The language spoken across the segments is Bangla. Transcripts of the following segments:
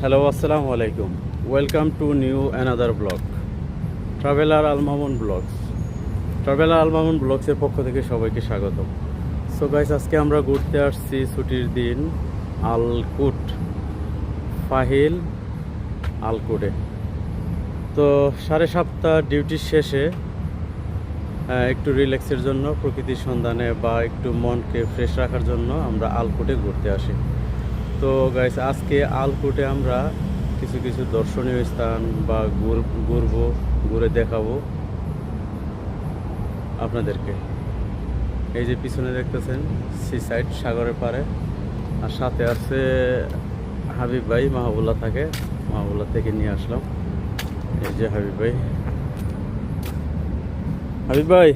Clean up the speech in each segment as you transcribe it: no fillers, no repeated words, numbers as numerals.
হ্যালো, আসসালামু আলাইকুম। Welcome to new another blog, traveller Al Mamun blogs. Traveller Al Mamun ব্লগসের পক্ষ থেকে সবাইকে স্বাগত। সো গাইস, আজকে আমরা ঘুরতে আসছি ছুটির দিন আলকুট, ফাহিল আলকুটে। তো 7:30 ডিউটির শেষে একটু রিল্যাক্সের জন্য, প্রকৃতির সন্ধানে বা একটু মনকে ফ্রেশ রাখার জন্য আমরা আলকুটে ঘুরতে আসি। তো গাইস, আজকে আলকুটে আমরা কিছু কিছু দর্শনীয় স্থান বা ঘুরবো, ঘুরে দেখাবো আপনাদেরকে। এই যে পিছনে দেখতেছেন সি সাইড, সাগরের পাড়ে, আর সাথে আছে হাবিব ভাই, মাহবুল্লাহ থাকে, মাহবুল্লাহ থেকে নিয়ে আসলাম। এই যে হাবিব ভাই, হাবিব ভাই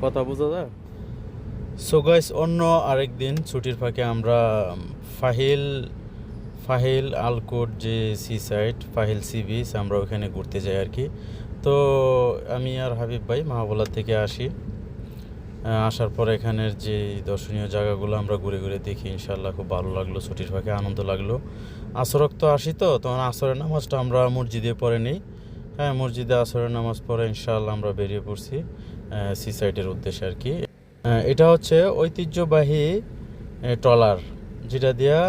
কথা বোঝা যায়? সো গাইস, অন্য আরেকদিন ছুটির ফাঁকে আমরা ফাহিল ফাহিল আলকুট যে সি সাইড, ফাহিল সি বিচ, আমরা ওখানে ঘুরতে যাই আর কি। তো আমি আর হাবিব ভাই মাহবুল্লাহ থেকে আসি। আসার পর এখানের যে দর্শনীয় জায়গাগুলো আমরা ঘুরে ঘুরে দেখি। ইনশাল্লাহ খুব ভালো লাগলো, ছুটির ফাঁকে আনন্দ লাগলো। আসরক তো আসি, তো তখন আসরের নামাজটা আমরা মসজিদে পড়ে নিই। হ্যাঁ, মসজিদে আসরের নামাজ পড়ে ইনশাল্লাহ আমরা বেরিয়ে পড়ছি সি সাইডের উদ্দেশ্যে আর কি। এটা হচ্ছে ঐতিহ্যবাহী ট্রলার, যেটা দিয়া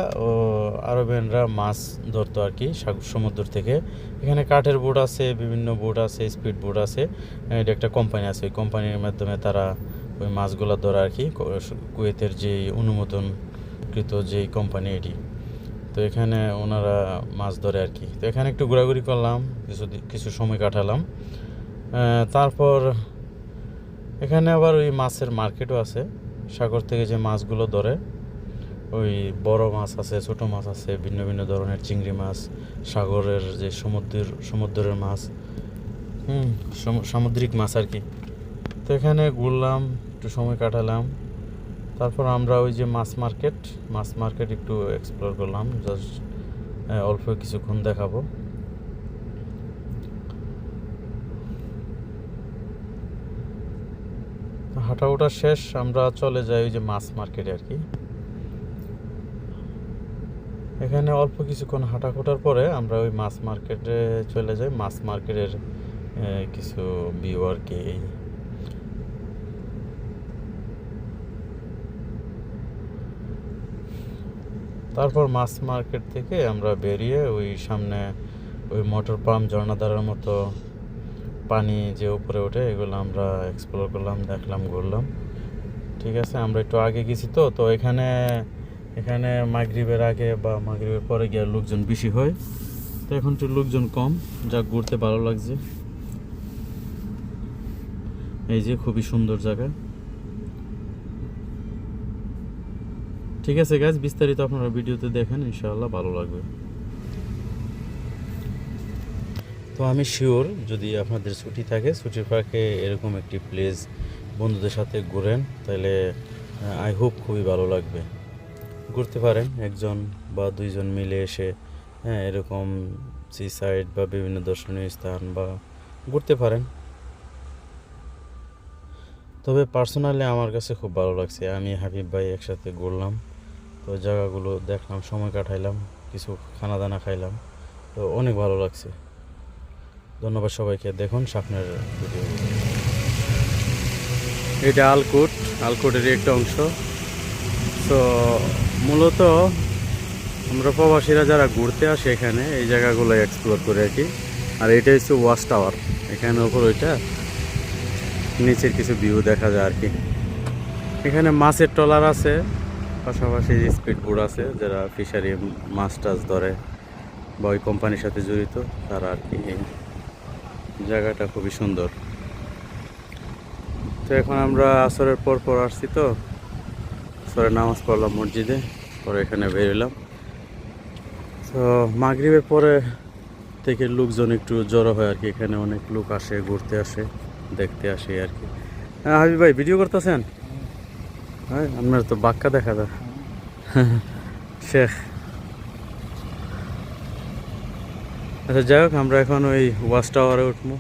আরবিয়ানরা মাছ ধরতো আর কি সমুদ্র থেকে। এখানে কাঠের বোট আছে, বিভিন্ন বোট আছে, স্পিড বোট আছে। এটা একটা কোম্পানি আছে, ওই কোম্পানির মাধ্যমে তারা ওই মাছগুলো ধরে আর কি। কুয়েতের যে অনুমোদনকৃত যেই কোম্পানি এটি, তো এখানে ওনারা মাছ ধরে আর কি। তো এখানে একটু ঘোরাঘুরি করলাম, কিছু সময় কাটালাম। তারপর এখানে আবার ওই মাছের মার্কেটও আছে। সাগর থেকে যে মাছগুলো ধরে, ওই বড় মাছ আছে, ছোট মাছ আছে, ভিন্ন ভিন্ন ধরনের চিংড়ি মাছ, সাগরের যে সমুদ্রের মাছ, সামুদ্রিক মাছ আর কি। তো এখানে ঘুরলাম, একটু সময় কাটালাম। তারপর আমরা ওই যে মাছ মার্কেট একটু এক্সপ্লোর করলাম, জাস্ট অল্প কিছুক্ষণ দেখাবো। হাঁটা ওঠা শেষ, আমরা চলে যাই ওই যে মাছ মার্কেটে আর কি। এখানে অল্প কিছুক্ষণ হাঁটার পরে আমরা ওই মাছ মার্কেটে চলে যাই। মাছ মার্কেটের কিছু ভিউ আর কি। তারপর মাছ মার্কেট থেকে আমরা বেরিয়ে ওই সামনে ওই মোটর পাম্প, ঝর্ণাধারার মতো পানি যে উপরে ওঠে, এগুলো আমরা এক্সপ্লোর করলাম, দেখলাম, ঘুরলাম। ঠিক আছে, আমরা একটু আগে গেছি, তো এখানে মাগরিবের আগে বা মাগরিবের পরে গিয়ে লোকজন বেশি হয়। তো এখন একটু লোকজন কম, যা ঘুরতে ভালো লাগছে। এই যে খুবই সুন্দর জায়গা। ঠিক আছে গাইস, বিস্তারিত আপনারা ভিডিওতে দেখেন, ইনশাআল্লাহ ভালো লাগবে। তো আমি শিওর, যদি আপনাদের ছুটি থাকে, ছুটির ফাঁকে এরকম একটি প্লেস বন্ধুদের সাথে ঘুরেন, তাহলে আই হোপ খুবই ভালো লাগবে। ঘুরতে পারেন একজন বা দুইজন মিলে এসে, হ্যাঁ, এরকম সি সাইড বা বিভিন্ন দর্শনীয় স্থান বা ঘুরতে পারেন। তবে পার্সোনালি আমার কাছে খুব ভালো লাগছে, আমি হাবিব ভাই একসাথে ঘুরলাম, তো জায়গাগুলো দেখলাম, সময় কাটাইলাম, কিছু খানা দানা খাইলাম, তো অনেক ভালো লাগছে। ধন্যবাদ সবাইকে। দেখুন সামনের ভিডিও। এটা আলকুটেরই একটা অংশ। তো মূলত আমরা প্রবাসীরা যারা ঘুরতে আসে এখানে, এই জায়গাগুলো এক্সপ্লোর করে আর কি। আর এটা হচ্ছে ওয়াচ টাওয়ার, এখানে ওপর ওইটা, নিচের কিছু ভিউ দেখা যায় আর কি। এখানে মাছের ট্রলার আছে, পাশাপাশি স্পিড বোট আছে, যারা ফিশারি মাছ টাছ ধরে বা ওই কোম্পানির সাথে জড়িত তারা আর কি। জায়গাটা খুবই সুন্দর। তো এখন আমরা আসরের পর আসছি, তো আসরের নামাজ পড়লাম মসজিদে, পরে এখানে বেরোলাম। তো মাগরিবের পরে থেকে লোকজন একটু জড়ো হয় আর কি। এখানে অনেক লোক আসে, ঘুরতে আসে, দেখতে আসে আর কি। হ্যাঁ হাবিব ভাই, ভিডিও করতেছেন? হ্যাঁ, আপনার তো বাক্কা দেখা যায়। শেখ, আচ্ছা যাই হোক, আমরা এখন ওই ওয়াচ টাওয়ারে উঠবো।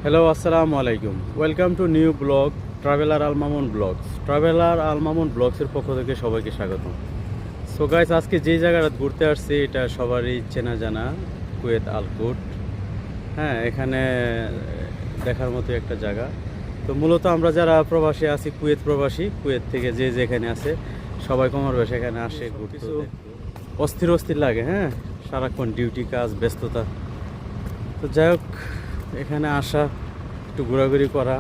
হ্যালো, আসসালামু আলাইকুম। Welcome to new blog, traveller Al Mamun blogs. Traveller Al Mamun ব্লগসের পক্ষ থেকে সবাইকে স্বাগত। সো গাইস, আজকে যে জায়গাটা ঘুরতে আসছি এটা সবারই চেনা জানা, কুয়েত আলকুট। হ্যাঁ, এখানে দেখার মতো একটা জায়গা। তো মূলত আমরা যারা প্রবাসী আছি, কুয়েত প্রবাসী, কুয়েত থেকে যে যেখানে আছে সবাই কমার বেশ এখানে আসে ঘুরতে। অস্থির অস্থির লাগে, হ্যাঁ, সারাক্ষণ ডিউটি, কাজ, ব্যস্ততা। তো যাই হোক, এখানে আসা, একটু ঘোরাঘুরি করা,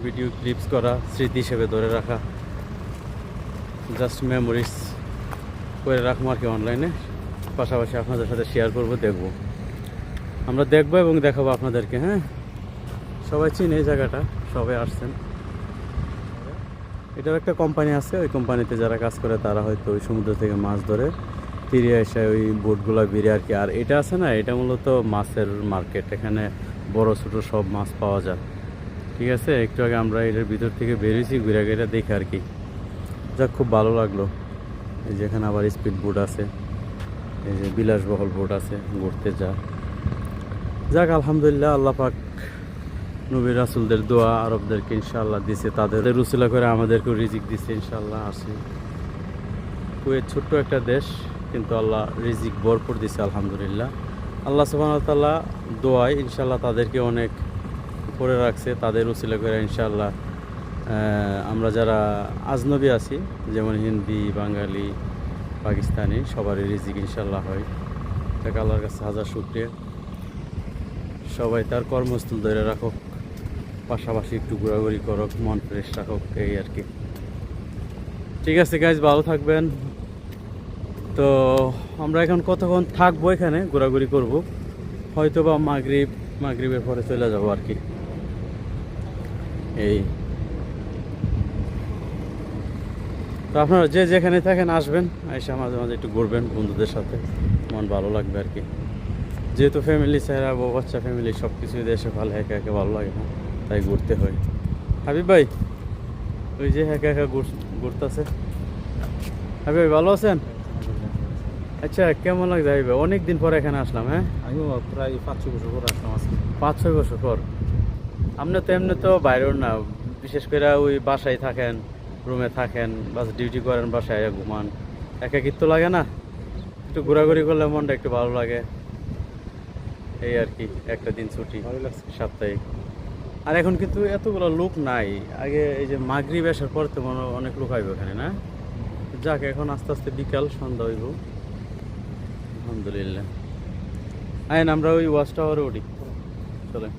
ভিডিও ক্লিপস করা, স্মৃতি হিসেবে ধরে রাখা, জাস্ট মেমোরিজ করে রাখবো আর কি অনলাইনে। পাশাপাশি আপনাদের সাথে শেয়ার করব, দেখবো, আমরা দেখবো এবং দেখাবো আপনাদেরকে। হ্যাঁ, সবাই চিনে এই জায়গাটা, সবাই আসছেন। এটার একটা কোম্পানি আছে, ওই কোম্পানিতে যারা কাজ করে তারা হয়তো ওই সমুদ্র থেকে মাছ ধরে ফিরে এসে ওই বোটগুলো বেরিয়ে আর কি। আর এটা আছে না, এটা মূলত মাছের মার্কেট, এখানে বড় ছোটো সব মাছ পাওয়া যায়। ঠিক আছে, একটু আগে আমরা এটার ভিতর থেকে বেরিয়েছি, ঘুরে ঘুরে দেখে আর কি। যাক, খুব ভালো লাগলো। এই যেখানে আবার স্পিড বোট আছে, এই যে বিলাসবহল বোট আছে, ঘুরতে যাক আলহামদুলিল্লাহ, আল্লাহ পাক নবী রাসূলদের দোয়া আরবদেরকে ইনশাআল্লাহ দিছে, তাদের রুসিলা করে আমাদেরকেও রিজিক দিছে ইনশাআল্লাহ। আসি, কুয়েত ছোট্ট একটা দেশ, কিন্তু আল্লাহ রিজিক ভরপুর দিছে আলহামদুলিল্লাহ। আল্লাহ সুবহানাহু ওয়া তাআলা দোয়ায় ইনশাআল্লাহ তাদেরকে অনেক করে রাখছে, তাদের রুসিলা করে ইনশাআল্লাহ আমরা যারা আজনবী আছি, যেমন হিন্দি, বাঙালি, পাকিস্তানি, সবারই রিজিক ইনশাআল্লাহ হয়। তাকে আল্লাহর কাছে হাজার শুকরিয়া। সবাই তার কর্মস্থল ধরে রাখুক, পাশাপাশি একটু ঘোরাঘুরি করুক, মন ফ্রেশ রাখুক, এই আর কি। ঠিক আছে গাইজ, ভালো থাকবেন। তো আমরা এখন কতক্ষণ থাকবো এখানে, ঘোরাঘুরি করব, হয়তো বা মাগরিবের পরে চলে যাবো আর কি। এই তো আপনারা যে যেখানে থাকেন আসবেন, এসে মাঝে মাঝে একটু ঘুরবেন বন্ধুদের সাথে, মন ভালো লাগবে আর কি। যেহেতু ফ্যামিলি ছাড়া, বউ বাচ্চা, ফ্যামিলি সব কিছুই দেশে ভালো, একা একা ভালো লাগে না, তাই ঘুরতে হয়। হাবিব ভাই, ওই যে একা একা ঘুরতেছে। হাবিব ভাই, ভালো আছেন? আচ্ছা, কেমন লাগছে হাবিব ভাই? অনেকদিন পর এখানে আসলাম। হ্যাঁ, আমিও প্রায় 5-6 বছর পর আসলাম আজকে। 5-6 বছর পর। আপনি তো এমনি তো বাইরেও না, বিশেষ করে ওই বাসায় থাকেন, রুমে থাকেন, বাস ডিউটি করেন, বাসায় ঘুমান, একাকিত্ব লাগে না? একটু ঘোরাঘুরি করলে মনটা একটু ভালো লাগে, এই আর কি। একটা দিন ছুটি, ভালো লাগছে। সাপ্তাহিক। আর এখন কিন্তু এতগুলো লোক নাই। আগে এই যে মাগরিব আসার পর তো মনে হয় অনেক লোক আইব এখানে, না? যাক, এখন আস্তে আস্তে বিকাল, সন্ধ্যা হইব আলহামদুলিল্লাহ। আইন, আমরা ওই ওয়াচ টাওয়ারে উঠি, চলে।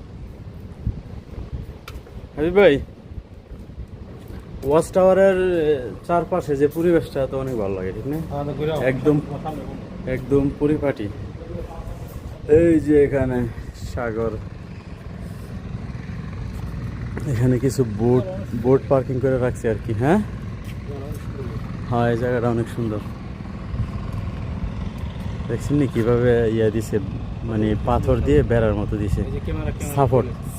হাবিব ভাই, ওয়াচ টাওয়ারের চারপাশে যে পরিবেশটা তো অনেক ভালো লাগে, ঠিক না? একদম একদম পরিপাটি। এই যে এখানে সাগর, এখানে কিছু বোট পার্কিং করে রাখছে আর কি। হ্যাঁ হ্যাঁ, এই জায়গাটা অনেক সুন্দর। দেখছেন নি কিভাবে ইয়া দিছে, মানে পাথর দিয়ে বেড়ার মতো দিছে,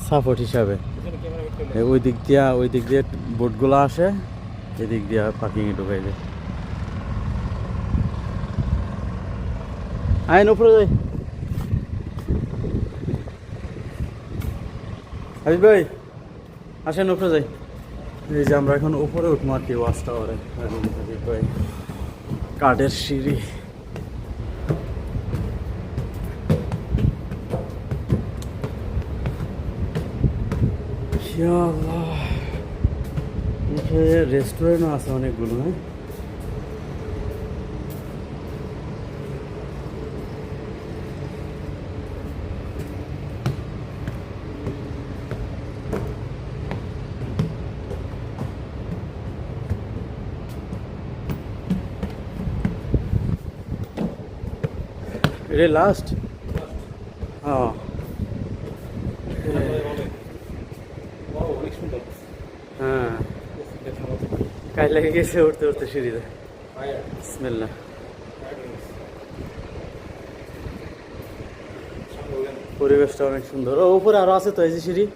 সাপোর্ট হিসাবে। ওই দিক দিয়ে বোটগুলো আসে, এদিক দিয়ে পার্কিংয়ে ঢুকাই যায়। আইন উপরে যাই। হাবিব ভাই, আসেন উপরে যাই। এই যে আমরা এখন উপরে উঠবো আর কি, ওয়াচ টাওয়ারে। কাঠের সিঁড়ি, রেস্টুরেন্টও আছে অনেকগুলো। হ্যাঁ, এটা লাস্ট। হ্যাঁ, হ্যাঁ, কাজ লেগে গেছে উঠতে উঠতে সিঁড়িতে। বিসমিল্লাহ। পরিবেশটা অনেক সুন্দর। ও উপরে আরো আছে তো, এই যে সিঁড়ি।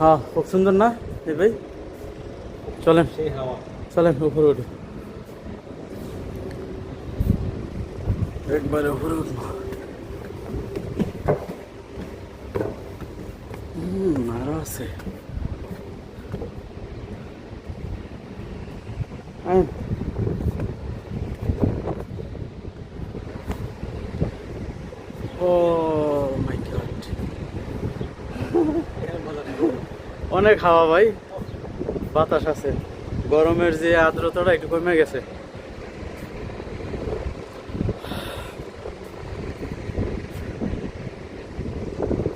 হ্যাঁ, খুব সুন্দর না এই ভাই? চলেন চলেন উপরে উঠি। একবারে উপরে উঠবো। আরো আছে। আয়। ও মাই গড, অনেক হাওয়া ভাই, বাতাস আছে, গরমের যে আর্দ্রতাটা একটু কমে গেছে।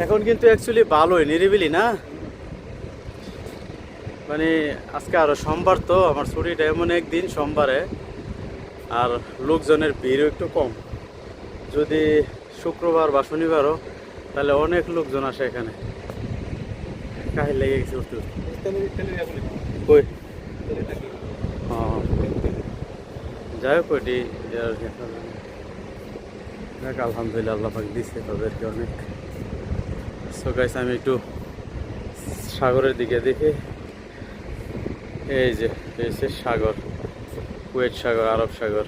এখন কিন্তু অ্যাকচুয়ালি ভালোই নিরিবিলি না, মানে আজকে আরো সোমবার, তো আমার ছুটিটা এমন একদিন সোমবারে, আর লোকজনের ভিড়ও একটু কম। যদি শুক্রবার বা শনিবারও, তাহলে অনেক লোকজন আসে এখানে। কাহিল লেগে গেছে উঠতে উঠতে। কই হ্যাঁ, যাই হোক ওইটি দেখ, আলহামদুলিল্লাহ আল্লাহ পাক দিচ্ছে তাদেরকে অনেক। সো গাইস, আমি একটু সাগরের দিকে দেখি। এই যে এসে সাগর, কুয়েত সাগর, আরব সাগর।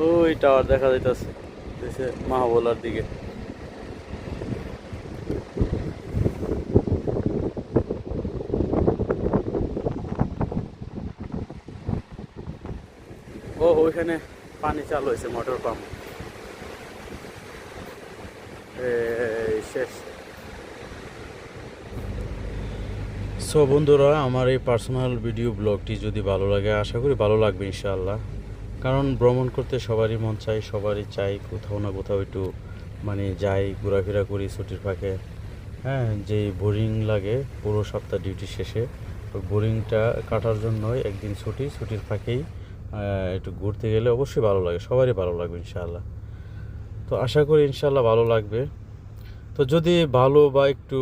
ওই টাওয়ার দেখা যাইতেছে মাহবুলার দিকে। ও ওইখানে পানি চালু হয়েছে, মোটর পাম্প। এই শেষ। সো বন্ধুরা, আমার এই পার্সোনাল ভিডিও ব্লগটি যদি ভালো লাগে, আশা করি ভালো লাগবে ইনশাআল্লাহ। কারণ ভ্রমণ করতে সবারই মন চাই, সবারই চাই কোথাও না কোথাও একটু মানে যাই, ঘোরাফেরা করি ছুটির ফাঁকে। হ্যাঁ, যে বোরিং লাগে পুরো সপ্তাহ ডিউটি শেষে, ওই বোরিংটা কাটার জন্যই একদিন ছুটির ফাঁকেই একটু ঘুরতে গেলে অবশ্যই ভালো লাগে, সবারই ভালো লাগবে ইনশাআল্লাহ। তো আশা করি ইনশাআল্লাহ ভালো লাগবে। তো যদি ভালো বা একটু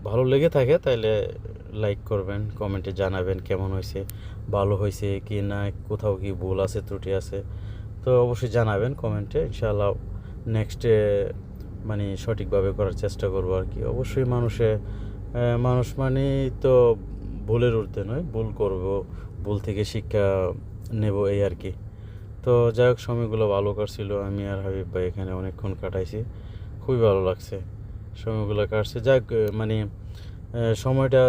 ভালো লেগে থাকে, তাহলে লাইক করবেন, কমেন্টে জানাবেন কেমন হয়েছে, ভালো হয়েছে কি না, কোথাও কি ভুল আছে, ত্রুটি আছে, তো অবশ্যই জানাবেন কমেন্টে। ইনশাআল্লাহ নেক্সটে মানে সঠিকভাবে করার চেষ্টা করবো আর কি। অবশ্যই মানুষ মানে তো ভুলের ঊর্ধ্বে নয়, ভুল করব, ভুল থেকে শিক্ষা নেব, এই আর কি। তো যাই হোক, সময়গুলো ভালো কাটছিল, আমি আর হাবিব ভাই এখানে অনেকক্ষণ কাটাইছি, খুবই ভালো লাগছে সময়গুলো কাটছে। যাক মানে সময়টা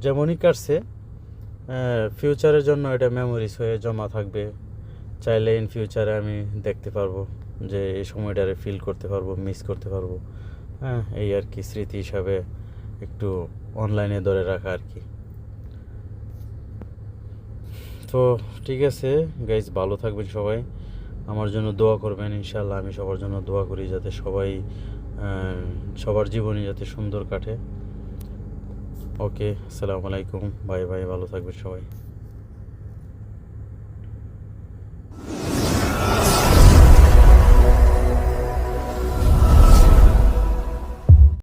যেমনই কাটছে, ফিউচারের জন্য এটা মেমোরিজ হয়ে জমা থাকবে। চাইলে ইন ফিউচারে আমি দেখতে পারবো, যে এই সময়টারে ফিল করতে পারবো, মিস করতে পারবো। হ্যাঁ, এই আর কি, স্মৃতি হিসাবে একটু অনলাইনে ধরে রাখা আর কি। তো ঠিক আছে গাইজ, ভালো থাকবেন সবাই, আমার জন্য দোয়া করবেন ইনশাআল্লাহ। আমি সবার জন্য দোয়া করি যাতে সবার জীবনে যাতে সুন্দর কাটে। ওকে, আসসালামু আলাইকুম, বাই বাই, ভালো থাকবেন সবাই।